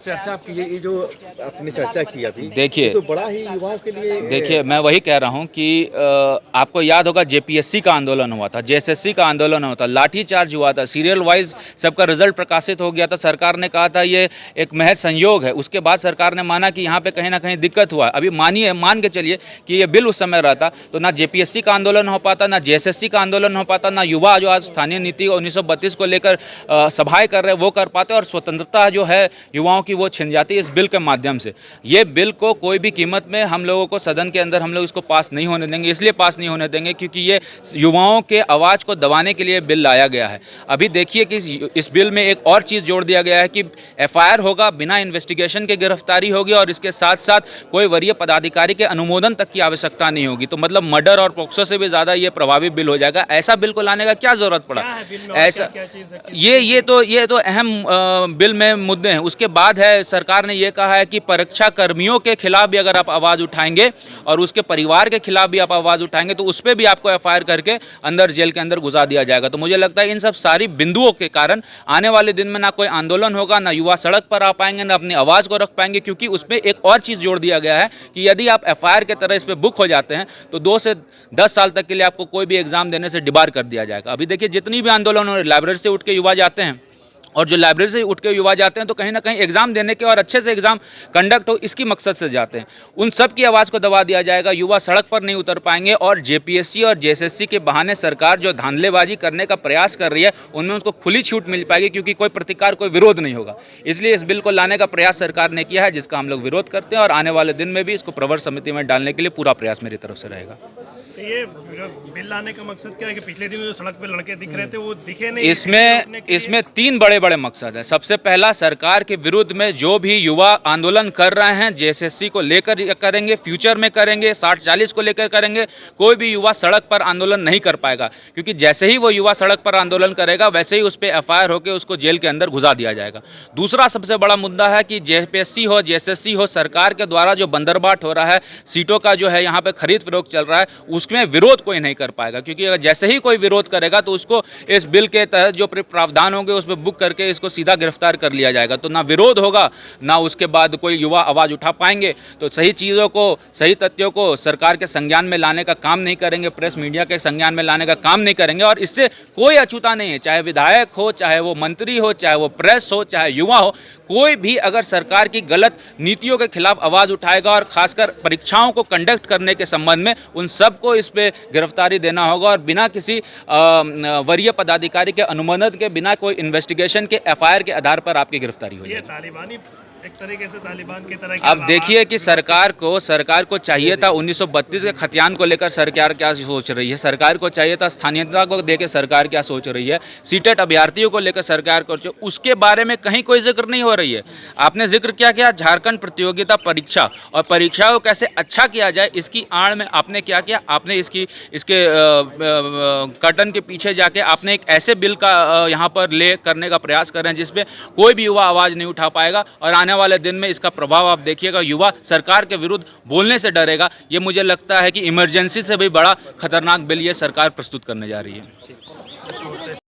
चर्चा आपकी ये जो आपने चर्चा की अभी, देखिए ये तो बड़ा ही युवाओं के लिए देखिए मैं वही कह रहा हूँ कि आपको याद होगा जेपीएससी का आंदोलन हुआ था, जेएसएससी का आंदोलन हुआ था, लाठीचार्ज हुआ था, सीरियल वाइज सबका रिजल्ट प्रकाशित हो गया था। सरकार ने कहा था ये एक महज संयोग है। उसके बाद सरकार ने माना कि यहाँ पे कहीं ना कहीं दिक्कत हुआ। अभी मान के चलिए कि ये बिल उस समय रहता तो ना जेपीएससी का आंदोलन हो पाता, ना जेएसएससी का आंदोलन हो पाता, ना युवा जो आज स्थानीय नीति 1932 को लेकर सभाएं कर रहे हैं वो कर पाते, और स्वतंत्रता जो है युवाओं की वो छिन जाती है इस बिल के माध्यम से। ये बिल को कोई भी कीमत में हम लोगों को सदन के अंदर हम लोग इसको पास नहीं होने देंगे। इसलिए पास नहीं होने देंगे क्योंकि ये युवाओं के आवाज़ को दबाने के लिए बिल लाया गया है। अभी देखिए कि इस बिल में एक और चीज़ जोड़ दिया गया है कि एफआईआर होगा, बिना इन्वेस्टिगेशन के गिरफ्तारी होगी, और इसके साथ साथ कोई वरीय पदाधिकारी के अनुमोदन तक की आवश्यकता नहीं होगी। तो मतलब मर्डर और पॉक्सो से भी ज़्यादा ये प्रभावी बिल हो जाएगा। ऐसा बिल को लाने का क्या ज़रूरत पड़ा? ऐसा ये तो अहम बिल में मुद्दे हैं। उसके बाद है सरकार ने ये कहा है कि परीक्षा कर्मियों के खिलाफ भी अगर आप आवाज़ उठाएंगे और उसके परिवार के खिलाफ भी आप आवाज़ उठाएंगे तो उस पर भी आपको एफआईआर करके अंदर जेल के अंदर घुसा दिया जाएगा। तो मुझे लगता है इन सब सारी बिंदुओं के कारण आने वाले दिन में ना कोई आंदोलन होगा, ना युवा सड़क पर आ पाएंगे, ना अपनी आवाज़ को रख पाएंगे, क्योंकि उसमें एक और चीज़ जोड़ दिया गया है कि यदि आप एफआईआर के तरह इस पर बुक हो जाते हैं तो 2 से 10 साल तक के लिए आपको कोई भी एग्जाम देने से डिबार कर दिया जाएगा। अभी देखिए जितनी भी आंदोलन हो रहे, लाइब्रेरी से उठ के युवा जाते हैं, और जो लाइब्रेरी से उठ के युवा जाते हैं तो कहीं ना कहीं एग्ज़ाम देने के और अच्छे से एग्ज़ाम कंडक्ट हो इसकी मकसद से जाते हैं। उन सब की आवाज़ को दबा दिया जाएगा, युवा सड़क पर नहीं उतर पाएंगे, और जेपीएससी और जेएसएससी के बहाने सरकार जो धांधलेबाजी करने का प्रयास कर रही है उनमें उसको खुली छूट मिल पाएगी, क्योंकि कोई प्रतिकार, कोई विरोध नहीं होगा। इसलिए इस बिल को लाने का प्रयास सरकार ने किया है, जिसका हम लोग विरोध करते हैं, और आने वाले दिन में भी इसको प्रवर समिति में डालने के लिए पूरा प्रयास मेरी तरफ से रहेगा। तो ये बिल लाने का मकसद क्या है कि पिछले दिन जो सड़क पे लड़के दिख रहे थे वो दिखे नहीं? इसमें 3 बड़े बड़े मकसद हैं। सबसे पहला, सरकार के विरुद्ध में जो भी युवा आंदोलन कर रहे हैं, जेएसएससी को लेकर करेंगे, फ्यूचर में करेंगे, 60-40 को लेकर करेंगे, कोई भी युवा सड़क पर आंदोलन नहीं कर पाएगा, क्योंकि जैसे ही वो युवा सड़क पर आंदोलन करेगा वैसे ही उस पर एफआईआर होकर उसको जेल के अंदर घुसा दिया जाएगा। दूसरा सबसे बड़ा मुद्दा है कि जेपीएससी हो, जेएसएससी हो, सरकार के द्वारा जो बंदरबाट हो रहा है, सीटों का जो है यहाँ पे खरीद फरोख्त चल रहा है, उसमें विरोध कोई नहीं कर पाएगा, क्योंकि अगर जैसे ही कोई विरोध करेगा तो उसको इस बिल के तहत जो प्रावधान होंगे उसमें बुक करके इसको सीधा गिरफ्तार कर लिया जाएगा। तो ना विरोध होगा, ना उसके बाद कोई युवा आवाज़ उठा पाएंगे। तो सही चीज़ों को, सही तथ्यों को सरकार के संज्ञान में लाने का काम नहीं करेंगे, प्रेस मीडिया के संज्ञान में लाने का काम नहीं करेंगे, और इससे कोई अछूता नहीं है, चाहे विधायक हो, चाहे वो मंत्री हो, चाहे वो प्रेस हो, चाहे युवा हो, कोई भी अगर सरकार की गलत नीतियों के खिलाफ आवाज़ उठाएगा, और खासकर परीक्षाओं को कंडक्ट करने के संबंध में उन सबको इस पे गिरफ्तारी देना होगा, और बिना किसी वरीय पदाधिकारी के अनुमोदन के, बिना कोई इन्वेस्टिगेशन के एफआईआर के आधार पर आपकी गिरफ्तारी हो जाएगी। तालिबानी एक तरीके से तालिबान की तरह। अब देखिए कि सरकार को चाहिए था 1932 के खतियान को लेकर सरकार क्या सोच रही है, सरकार को चाहिए था स्थानीयता को देकर सरकार क्या सोच रही है, सीटेट अभ्यर्थियों को लेकर सरकार को, उसके बारे में कहीं कोई जिक्र नहीं हो रही है। आपने जिक्र क्या किया, झारखंड प्रतियोगिता परीक्षा, और परीक्षा को कैसे अच्छा किया जाए इसकी आड़ में आपने क्या किया, आपने इसके कर्टन के पीछे जाके आपने एक ऐसे बिल का यहाँ पर ले करने का प्रयास कर रहे हैं जिसपे कोई भी युवा आवाज़ नहीं उठा पाएगा, और आने वाले दिन में इसका प्रभाव आप देखिएगा, युवा सरकार के विरुद्ध बोलने से डरेगा। ये मुझे लगता है कि इमरजेंसी से भी बड़ा खतरनाक बिल ये सरकार प्रस्तुत करने जा रही है।